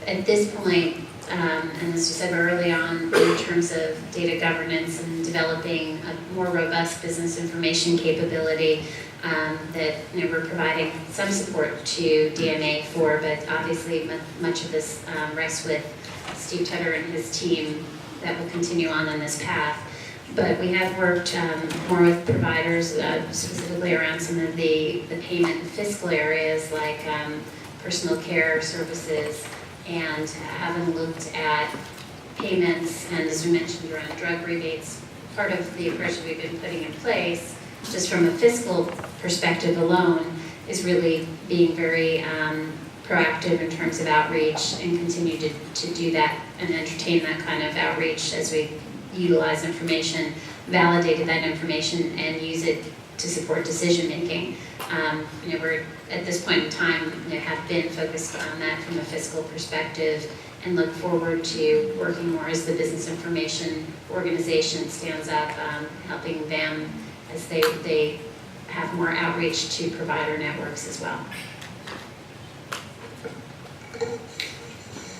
at this point, and as you said early on, in terms of data governance and developing a more robust business information capability, that we're providing some support to DMA for, but obviously much of this rests with Steve Tedder and his team that will continue on this path. But we have worked more with providers, specifically around some of the payment and fiscal areas like personal care services, and haven't looked at payments, and as we mentioned around drug rebates, part of the approach that we've been putting in place, just from a fiscal perspective alone, is really being very proactive in terms of outreach, and continue to do that and entertain that kind of outreach as we utilize information, validated that information, and use it to support decision making. We're at this point in time have been focused on that from a fiscal perspective, and look forward to working more as the business information organization stands up, helping them as they have more outreach to provider networks as well.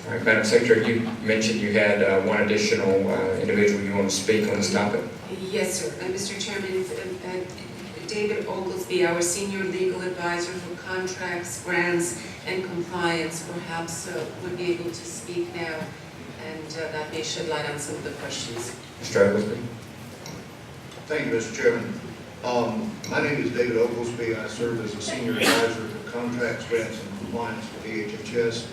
All right, Madam Secretary, you mentioned you had one additional individual you want to speak on this topic. Yes, sir. Mr. Chairman, David Oglesby, our Senior Legal Advisor for Contracts, Grants, and Compliance, perhaps would be able to speak now, and that may shed light on some of the questions. Mr. Oglesby. Thank you, Mr. Chairman. My name is David Oglesby. I serve as a Senior Advisor for Contracts, Grants, and Compliance for DHHS.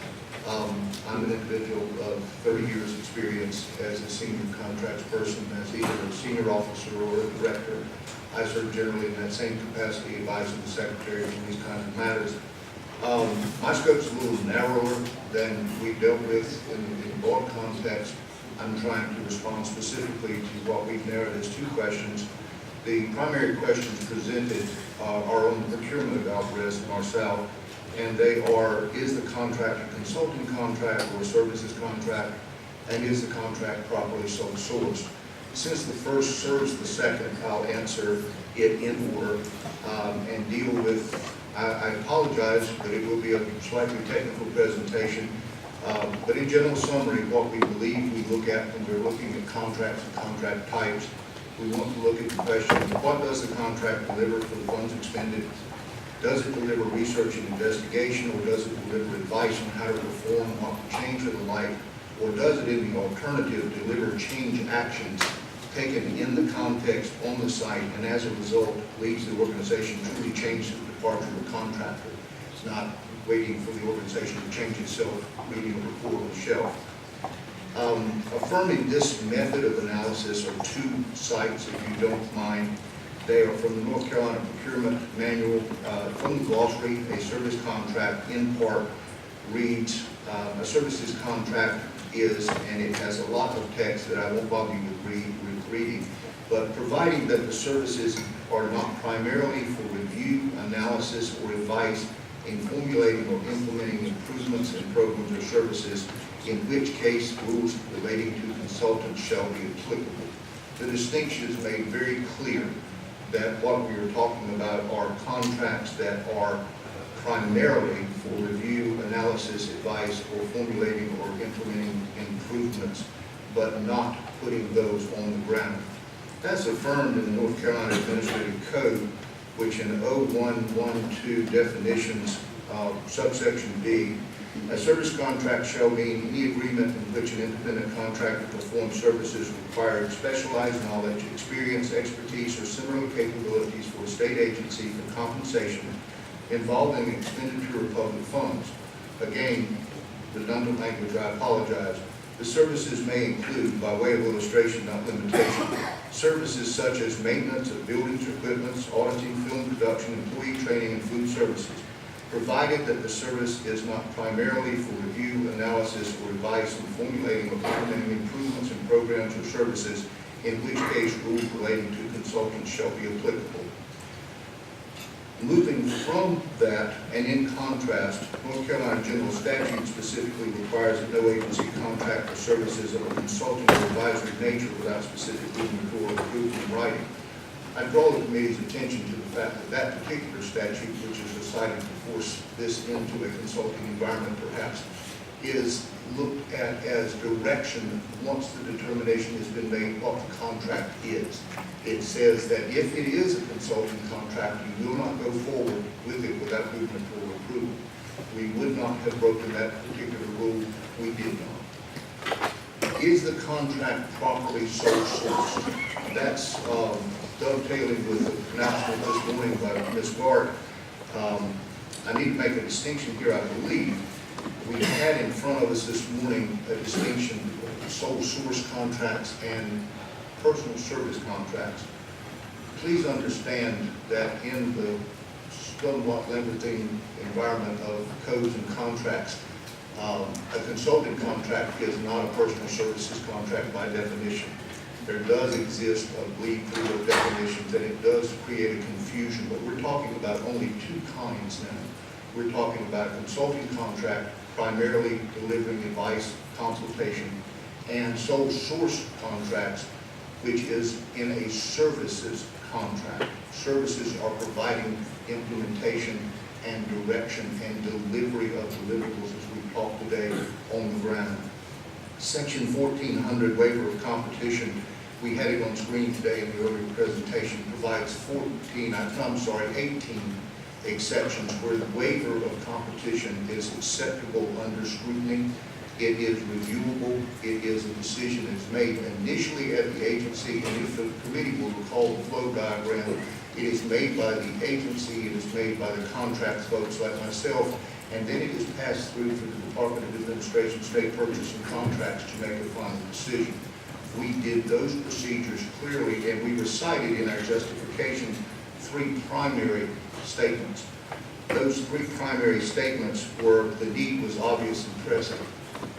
I'm an individual of 30 years experience as a senior contracts person, as either a senior officer or a director. I serve generally in that same capacity, advising the Secretary on these kinds of matters. My scope's a little narrower than we've dealt with in broad context. I'm trying to respond specifically to what we've narrowed as two questions. The primary questions presented are on the procurement of Alvarez and Marcel, and they are: is the contract a consulting contract or a services contract, and is the contract properly sole sourced? Since the first serves the second, I'll answer it in order and deal with, I apologize, but it will be a slightly technical presentation, but in general summary, what we believe we look at when we're looking at contracts and contract types, we want to look at the question: what does the contract deliver for the funds expended? Does it deliver research and investigation, or does it deliver advice on how to perform, what to change, or the like? Or does it, in the alternative, deliver change actions taken in the context on the site, and as a result leads the organization to truly change the departure of a contractor? It's not waiting for the organization to change itself, reading a report on the shelf. Affirming this method of analysis are two sites, if you don't mind. They are from the North Carolina Procurement Manual. From the glossary, a service contract in part reads, a services contract is, and it has a lot of text that I won't bother you with reading, but providing that the services are not primarily for review, analysis, or advice in formulating or implementing improvements in programs or services, in which case rules relating to consultants shall be applicable. The distinction is made very clear that what we are talking about are contracts that are primarily for review, analysis, advice, or formulating or implementing improvements, but not putting those on the ground. That's affirmed in the North Carolina Administrative Code, which in 0112 definitions, subsection B, a service contract shall mean any agreement in which an independent contractor performs services requiring specialized knowledge, experience, expertise, or similar capabilities for a state agency for compensation involving expenditure of public funds. Again, redundant language, I apologize. The services may include, by way of illustration, not limitation, services such as maintenance of buildings, equipment, auditing, film production, employee training, and food services, provided that the service is not primarily for review, analysis, or advice in formulating or implementing improvements in programs or services, in which case rules relating to consultants shall be applicable. Moving from that, and in contrast, North Carolina General Statute specifically requires that no agency contract for services of a consulting or advisory nature without specific legal or approval in writing. I draw the committee's attention to the fact that that particular statute, which is decided to force this into a consulting environment perhaps, is looked at as direction once the determination has been made what the contract is. It says that if it is a consulting contract, you will not go forward with it without movement for approval. We would not have broken that particular rule. We did not. Is the contract properly sole sourced? That's dovetailing with the announcement this morning by Ms. Gard. I need to make a distinction here, I believe. We had in front of us this morning a distinction of sole source contracts and personal service contracts. Please understand that in the somewhat limiting environment of codes and contracts, a consulting contract is not a personal services contract by definition. There does exist a bleed through of definitions, and it does create a confusion, but we're talking about only two kinds now. We're talking about a consulting contract, primarily delivering advice, consultation, and sole source contracts, which is in a services contract. Services are providing implementation and direction and delivery of deliverables, as we talked today, on the ground. Section 1400, waiver of competition, we had it on screen today in the earlier presentation, provides 18 exceptions where the waiver of competition is acceptable under scrutiny. It is reviewable. It is a decision that's made initially at the agency, and if the committee will recall the flow diagram, it is made by the agency, it is made by the contract folks like myself, and then it is passed through to the Department of Administration, State Purchase and Contracts to make a final decision. We did those procedures clearly, and we recited in our justification 3 primary statements. Those 3 primary statements were the need was obvious and pressing.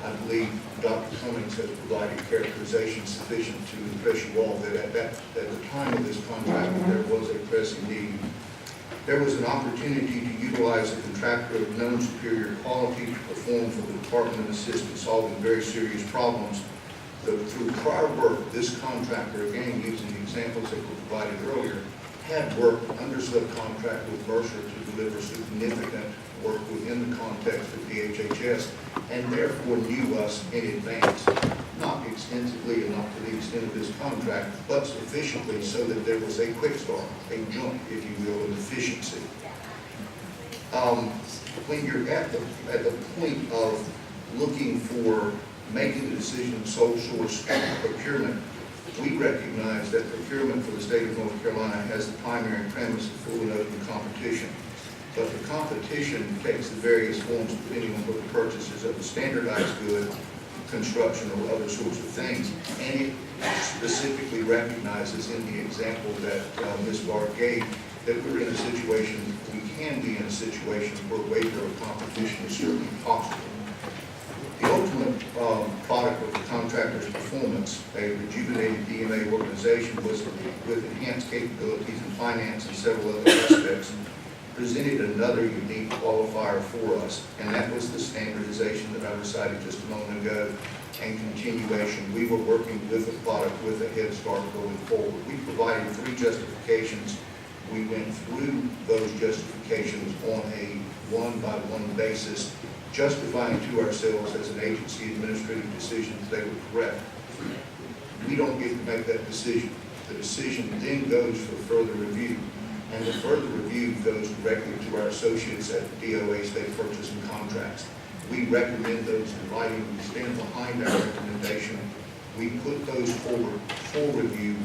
I believe Dr. Cummings has provided characterization sufficient to impress you all that at the time of this contract, there was a pressing need. There was an opportunity to utilize a contractor of known superior quality to perform for the department and assist in solving very serious problems. Through prior work, this contractor, again using the examples that were provided earlier, had worked under subcontract with Mercer to deliver significant work within the context of DHHS, and therefore knew us in advance, not extensively and not to the extent of this contract, but sufficiently so that there was a quick start, a jump, if you will, of efficiency. When you're at the point of looking for making the decision sole source procurement, we recognize that procurement for the state of North Carolina has the primary premise of full and open competition. But the competition takes the various forms depending on what the purchase is of a standardized good, construction, or other sorts of things. And it specifically recognizes in the example that Ms. Bard gave that we're in a situation, we can be in a situation where waiver of competition is certainly possible. The ultimate product of the contractor's performance, a rejuvenated DMA organization was with enhanced capabilities in finance and several other aspects, presented another unique qualifier for us, and that was the standardization that I recited just a moment ago and continuation. We were working with the product with a head start going forward. We provided 3 justifications. We went through those justifications on a one-by-one basis, justifying to ourselves as an agency administrative decision that they were correct. We don't get to make that decision. The decision then goes for further review, and the further review goes directly to our associates at the DOA State Purchase and Contracts. We recommend those in writing. We stand behind our recommendation. We put those forward for review.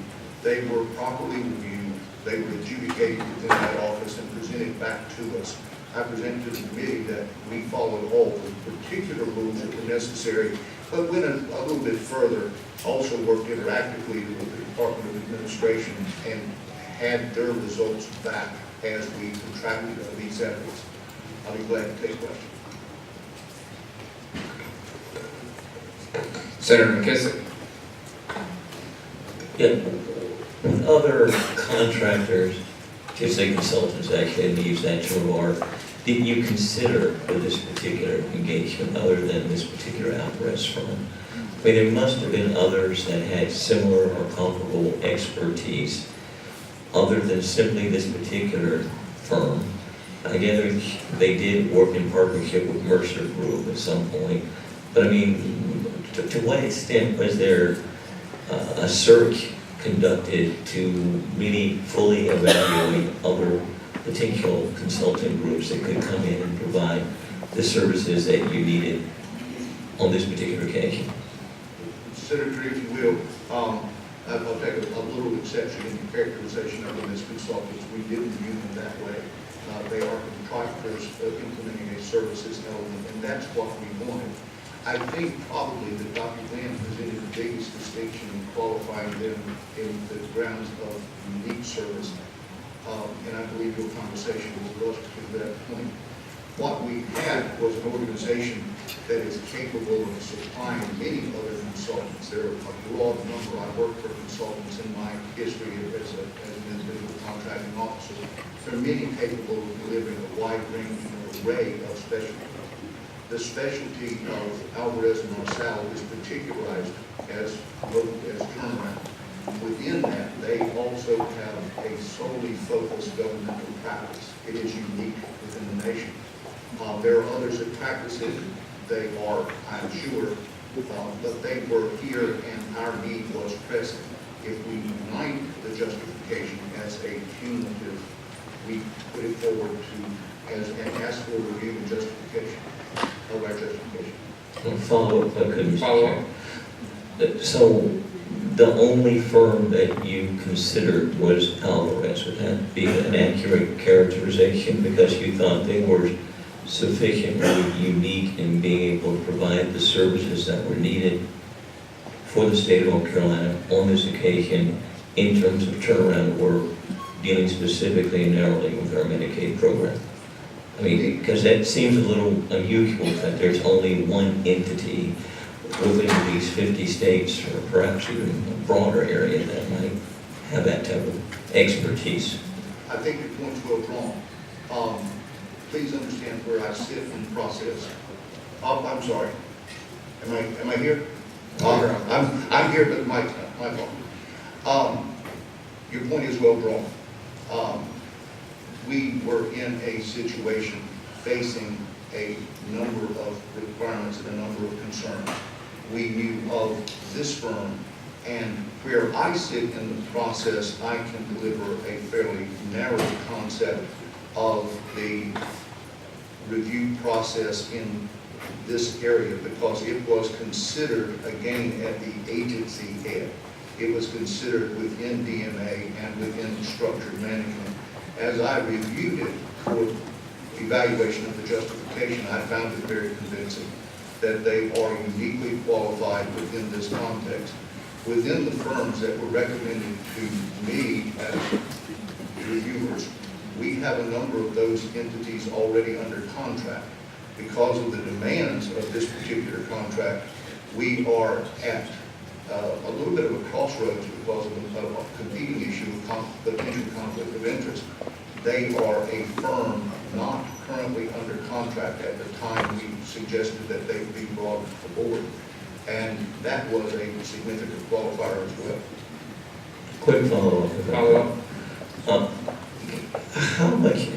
They were properly reviewed. They were adjudicated within that office and presented back to us. I presented to the committee that we followed all the particular rules that were necessary, but went a little bit further, also worked interactively with the Department of Administration and had their results back as we contracted these efforts. I'll be glad to take questions. Senator McKissick. Yeah, with other contractors, just say consultants, actually, to use that term, or did you consider for this particular engagement other than this particular apparatus firm? I mean, there must have been others that had similar or comparable expertise other than simply this particular firm. I gather they did work in partnership with Mercer Group at some point. But I mean, to what extent was there a search conducted to really fully evaluate other potential consulting groups that could come in and provide the services that you needed on this particular occasion? Senator, if you will, I'll take a little exception in the characterization of them as consultants. We didn't view them that way. They are contractors implementing a services element, and that's what we wanted. I think probably that Dr. Lamb presented the biggest distinction in qualifying them in the grounds of unique service, and I believe your conversation was illustrative to that point. What we had was an organization that is capable of supplying many other consultants. There are a broad number. I worked for consultants in my history as an individual contracting officer. There are many capable of delivering a wide range and array of specialties. The specialty of Alvarez and Marcel is particularized as turnaround. Within that, they also have a solely focused governmental practice. It is unique within the nation. There are others that practice it. They are, I'm sure, but they were here and our need was present. If we unite the justification as a cumulative, we put it forward to and ask for review and justification of our justification. I'll follow up, if I could. Follow up. So the only firm that you considered was Alvarez. Would that be an accurate characterization because you thought they were sufficiently unique in being able to provide the services that were needed for the state of North Carolina on this occasion in terms of turnaround work, dealing specifically and narrowly with our Medicaid program? I mean, because that seems a little unusual that there's only one entity within these 50 states, or perhaps even a broader area, that might have that type of expertise. I think your point's well drawn. Please understand where I sit in the process. I'm sorry. Am I here? I'm here, but my fault. Your point is well drawn. We were in a situation facing a number of requirements and a number of concerns. We knew of this firm, and where I sit in the process, I can deliver a fairly narrow concept of the review process in this area because it was considered, again, at the agency head. It was considered within DMA and within structured management. As I reviewed it for evaluation of the justification, I found it very convincing that they are uniquely qualified within this context. Within the firms that were recommended to me as reviewers, we have a number of those entities already under contract. Because of the demands of this particular contract, we are at a little bit of a crossroads because of a competing issue of potential conflict of interest. They are a firm not currently under contract at the time we suggested that they be brought aboard. And that was a significant qualifier as well. Quick follow-up. Follow-up. How much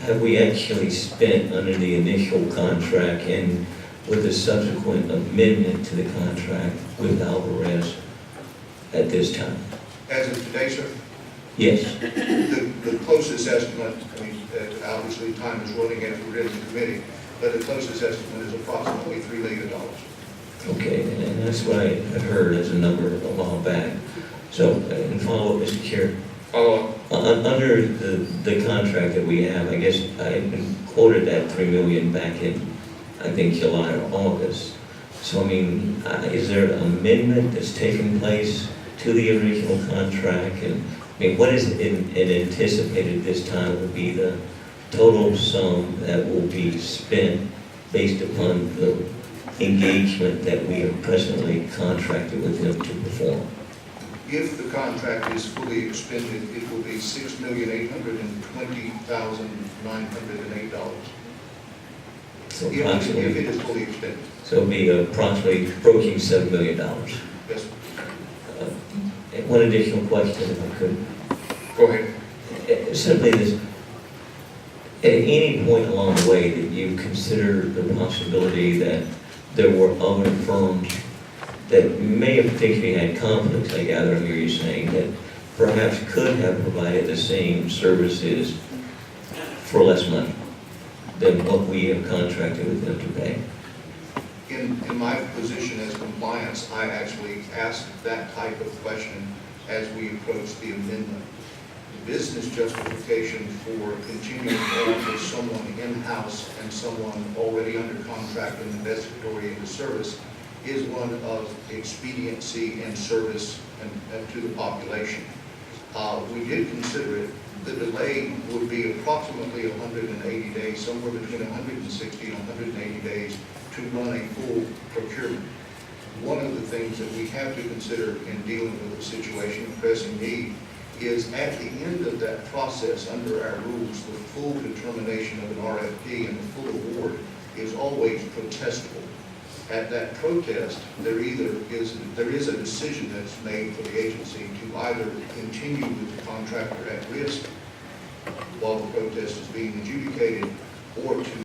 have we actually spent under the initial contract and with the subsequent amendment to the contract with Alvarez at this time? As of today, sir, Yes. the closest estimate, I mean, obviously time is running as we're in the committee, but the closest estimate is approximately $3 million. Okay, and that's what I had heard as a number a while back. So, in follow-up, Mr. Chair, Follow up. under the contract that we have, I guess I had been quoted that $3 million back in, I think, July or August. So, I mean, is there an amendment that's taking place to the original contract? And, I mean, what is it anticipated this time will be the total sum that will be spent based upon the engagement that we are presently contracted with them to perform? If the contract is fully expended, it will be $6,820,908. So If it approximately, is fully expended, so it'll be approximately approaching $7 million. yes. And one additional question, if I could. Go ahead. Simply this, at any point along the way that you consider the possibility that there were other firms that may have potentially had conflicts, I gather, I hear you saying, that perhaps could have provided the same services for less money than what we have contracted with them to pay. In my position as compliance, I actually asked that type of question as we approached the amendment. The business justification for continuing on with someone in-house and someone already under contract and investigatory into service is one of expediency and service and to the population. We did consider it. The delay would be approximately 180 days, somewhere between 160 and 180 days to run a full procurement. One of the things that we have to consider in dealing with the situation of pressing need is at the end of that process, under our rules, the full determination of an RFP and the full award is always protestable. At that protest, there is a decision that's made for the agency to either continue with the contractor at risk while the protest is being adjudicated, or to